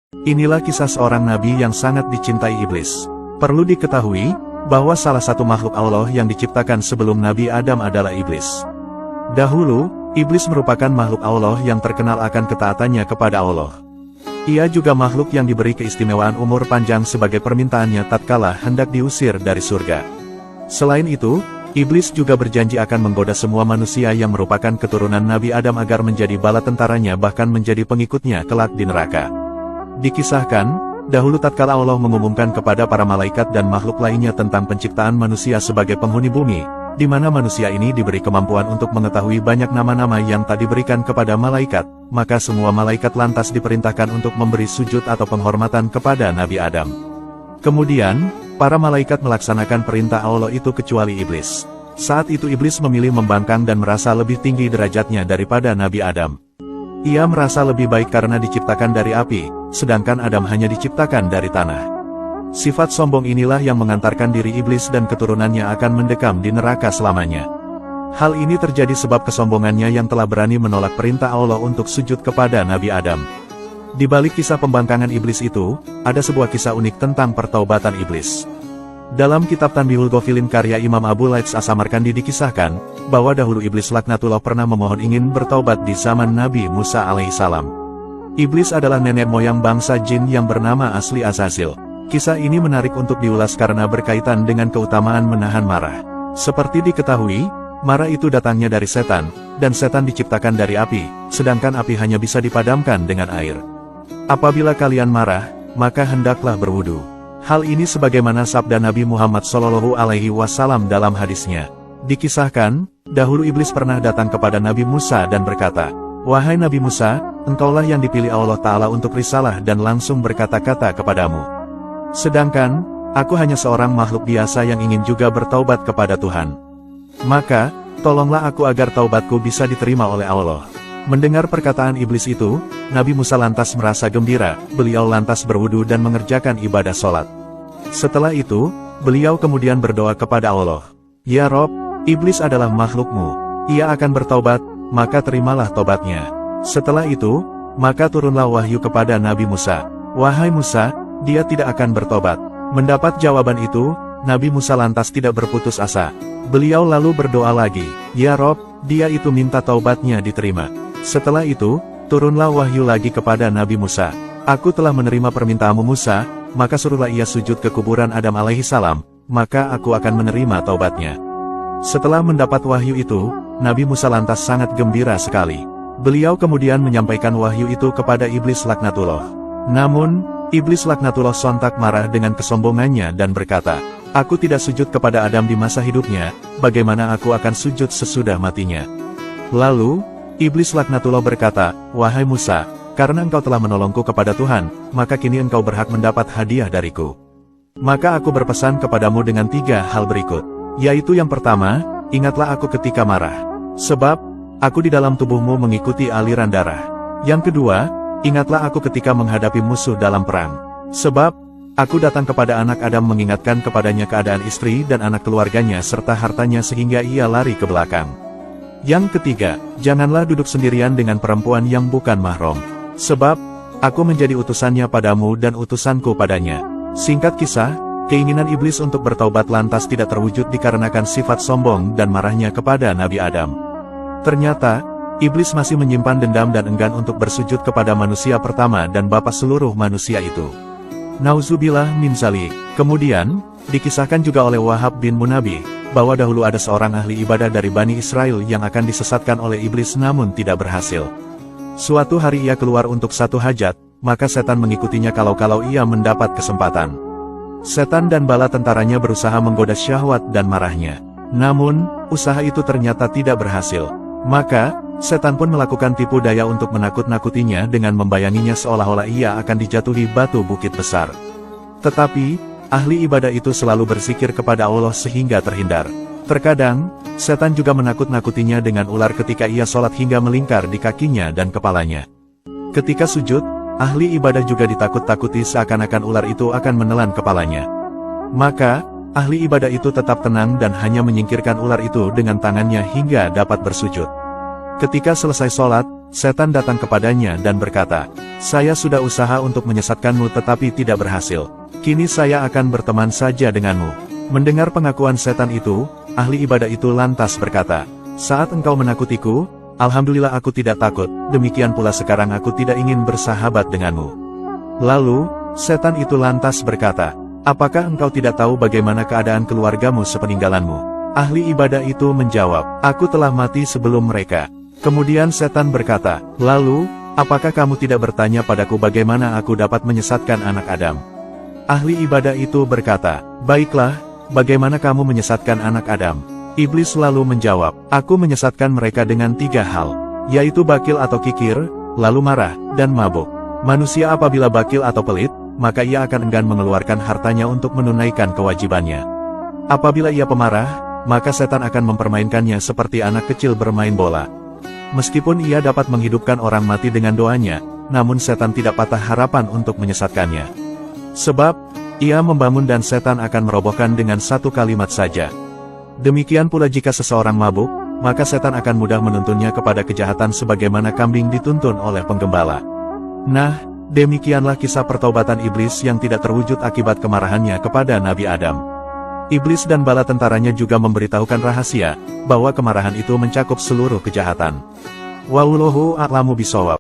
Inilah kisah seorang nabi yang sangat dicintai iblis. Perlu diketahui, bahwa salah satu makhluk Allah yang diciptakan sebelum Nabi Adam adalah iblis. Dahulu, iblis merupakan makhluk Allah yang terkenal akan ketaatannya kepada Allah. Ia juga makhluk yang diberi keistimewaan umur panjang sebagai permintaannya tatkala hendak diusir dari surga. Selain itu, iblis juga berjanji akan menggoda semua manusia yang merupakan keturunan Nabi Adam agar menjadi bala tentaranya bahkan menjadi pengikutnya kelak di neraka. Dikisahkan, dahulu tatkala Allah mengumumkan kepada para malaikat dan makhluk lainnya tentang penciptaan manusia sebagai penghuni bumi, di mana manusia ini diberi kemampuan untuk mengetahui banyak nama-nama yang tak diberikan kepada malaikat, maka semua malaikat lantas diperintahkan untuk memberi sujud atau penghormatan kepada Nabi Adam. Kemudian, para malaikat melaksanakan perintah Allah itu kecuali iblis. Saat itu iblis memilih membangkang dan merasa lebih tinggi derajatnya daripada Nabi Adam. Ia merasa lebih baik karena diciptakan dari api, sedangkan Adam hanya diciptakan dari tanah. Sifat sombong inilah yang mengantarkan diri iblis dan keturunannya akan mendekam di neraka selamanya. Hal ini terjadi sebab kesombongannya yang telah berani menolak perintah Allah untuk sujud kepada Nabi Adam. Di balik kisah pembangkangan iblis itu, ada sebuah kisah unik tentang pertaubatan iblis. Dalam kitab Tanbihul Ghafilin karya Imam Abu Laits As-Samarkandi dikisahkan, bahwa dahulu iblis laknatullah pernah memohon ingin bertaubat di zaman Nabi Musa alaihissalam. Iblis adalah nenek moyang bangsa jin yang bernama asli Azazil. Kisah ini menarik untuk diulas karena berkaitan dengan keutamaan menahan marah. Seperti diketahui, marah itu datangnya dari setan, dan setan diciptakan dari api, sedangkan api hanya bisa dipadamkan dengan air. Apabila kalian marah, maka hendaklah berwudu. Hal ini sebagaimana sabda Nabi Muhammad SAW dalam hadisnya. Dikisahkan, dahulu iblis pernah datang kepada Nabi Musa dan berkata, "Wahai Nabi Musa, engkaulah yang dipilih Allah Ta'ala untuk risalah dan langsung berkata-kata kepadamu. Sedangkan, aku hanya seorang makhluk biasa yang ingin juga bertaubat kepada Tuhan. Maka, tolonglah aku agar taubatku bisa diterima oleh Allah." Mendengar perkataan iblis itu, Nabi Musa lantas merasa gembira, beliau lantas berwudu dan mengerjakan ibadah sholat. Setelah itu, beliau kemudian berdoa kepada Allah, "Ya Rob, iblis adalah makhlukmu, ia akan bertaubat, maka terimalah taubatnya." Setelah itu, maka turunlah wahyu kepada Nabi Musa, "Wahai Musa, dia tidak akan bertobat." Mendapat jawaban itu, Nabi Musa lantas tidak berputus asa. Beliau lalu berdoa lagi, "Ya Rob, dia itu minta taubatnya diterima." Setelah itu, turunlah wahyu lagi kepada Nabi Musa, "Aku telah menerima permintaanmu Musa, maka suruhlah ia sujud ke kuburan Adam alaihissalam, maka aku akan menerima taubatnya." Setelah mendapat wahyu itu, Nabi Musa lantas sangat gembira sekali. Beliau kemudian menyampaikan wahyu itu kepada iblis laknatullah. Namun, iblis laknatullah sontak marah dengan kesombongannya dan berkata, "Aku tidak sujud kepada Adam di masa hidupnya, bagaimana aku akan sujud sesudah matinya?" Lalu, iblis laknatullah berkata, "Wahai Musa, karena engkau telah menolongku kepada Tuhan, maka kini engkau berhak mendapat hadiah dariku. Maka aku berpesan kepadamu dengan 3 hal berikut, yaitu yang pertama, ingatlah aku ketika marah. Sebab, aku di dalam tubuhmu mengikuti aliran darah. Yang kedua, ingatlah aku ketika menghadapi musuh dalam perang. Sebab, aku datang kepada anak Adam mengingatkan kepadanya keadaan istri dan anak keluarganya serta hartanya sehingga ia lari ke belakang. Yang ketiga, janganlah duduk sendirian dengan perempuan yang bukan mahram. Sebab, aku menjadi utusannya padamu dan utusanku padanya." Singkat kisah, keinginan iblis untuk bertaubat lantas tidak terwujud dikarenakan sifat sombong dan marahnya kepada Nabi Adam. Ternyata, iblis masih menyimpan dendam dan enggan untuk bersujud kepada manusia pertama dan bapa seluruh manusia itu. Nauzubillah min dzalik. Kemudian, dikisahkan juga oleh Wahab bin Munabih, bahwa dahulu ada seorang ahli ibadah dari Bani Israel yang akan disesatkan oleh iblis namun tidak berhasil. Suatu hari ia keluar untuk satu hajat, maka setan mengikutinya kalau-kalau ia mendapat kesempatan. Setan dan bala tentaranya berusaha menggoda syahwat dan marahnya. Namun, usaha itu ternyata tidak berhasil. Maka, setan pun melakukan tipu daya untuk menakut-nakutinya dengan membayanginya seolah-olah ia akan dijatuhi batu bukit besar. Tetapi, ahli ibadah itu selalu berzikir kepada Allah sehingga terhindar. Terkadang, setan juga menakut-nakutinya dengan ular ketika ia sholat hingga melingkar di kakinya dan kepalanya. Ketika sujud, ahli ibadah juga ditakut-takuti seakan-akan ular itu akan menelan kepalanya. Maka, ahli ibadah itu tetap tenang dan hanya menyingkirkan ular itu dengan tangannya hingga dapat bersujud. Ketika selesai sholat, setan datang kepadanya dan berkata, "Saya sudah usaha untuk menyesatkanmu tetapi tidak berhasil. Kini saya akan berteman saja denganmu." Mendengar pengakuan setan itu, ahli ibadah itu lantas berkata, "Saat engkau menakutiku, alhamdulillah aku tidak takut, demikian pula sekarang aku tidak ingin bersahabat denganmu." Lalu, setan itu lantas berkata, "Apakah engkau tidak tahu bagaimana keadaan keluargamu sepeninggalanmu?" Ahli ibadah itu menjawab, "Aku telah mati sebelum mereka." Kemudian setan berkata, "Lalu, apakah kamu tidak bertanya padaku bagaimana aku dapat menyesatkan anak Adam?" Ahli ibadah itu berkata, "Baiklah, bagaimana kamu menyesatkan anak Adam?" Iblis lalu menjawab, "Aku menyesatkan mereka dengan 3 hal, yaitu bakil atau kikir, lalu marah, dan mabuk. Manusia apabila bakil atau pelit, maka ia akan enggan mengeluarkan hartanya untuk menunaikan kewajibannya. Apabila ia pemarah, maka setan akan mempermainkannya seperti anak kecil bermain bola. Meskipun ia dapat menghidupkan orang mati dengan doanya, namun setan tidak patah harapan untuk menyesatkannya. Sebab, ia membangun dan setan akan merobohkan dengan 1 kalimat saja. Demikian pula jika seseorang mabuk, maka setan akan mudah menuntunnya kepada kejahatan sebagaimana kambing dituntun oleh penggembala. Nah, demikianlah kisah pertaubatan iblis yang tidak terwujud akibat kemarahannya kepada Nabi Adam. Iblis dan bala tentaranya juga memberitahukan rahasia, bahwa kemarahan itu mencakup seluruh kejahatan. Wallahu a'lamu bishawab.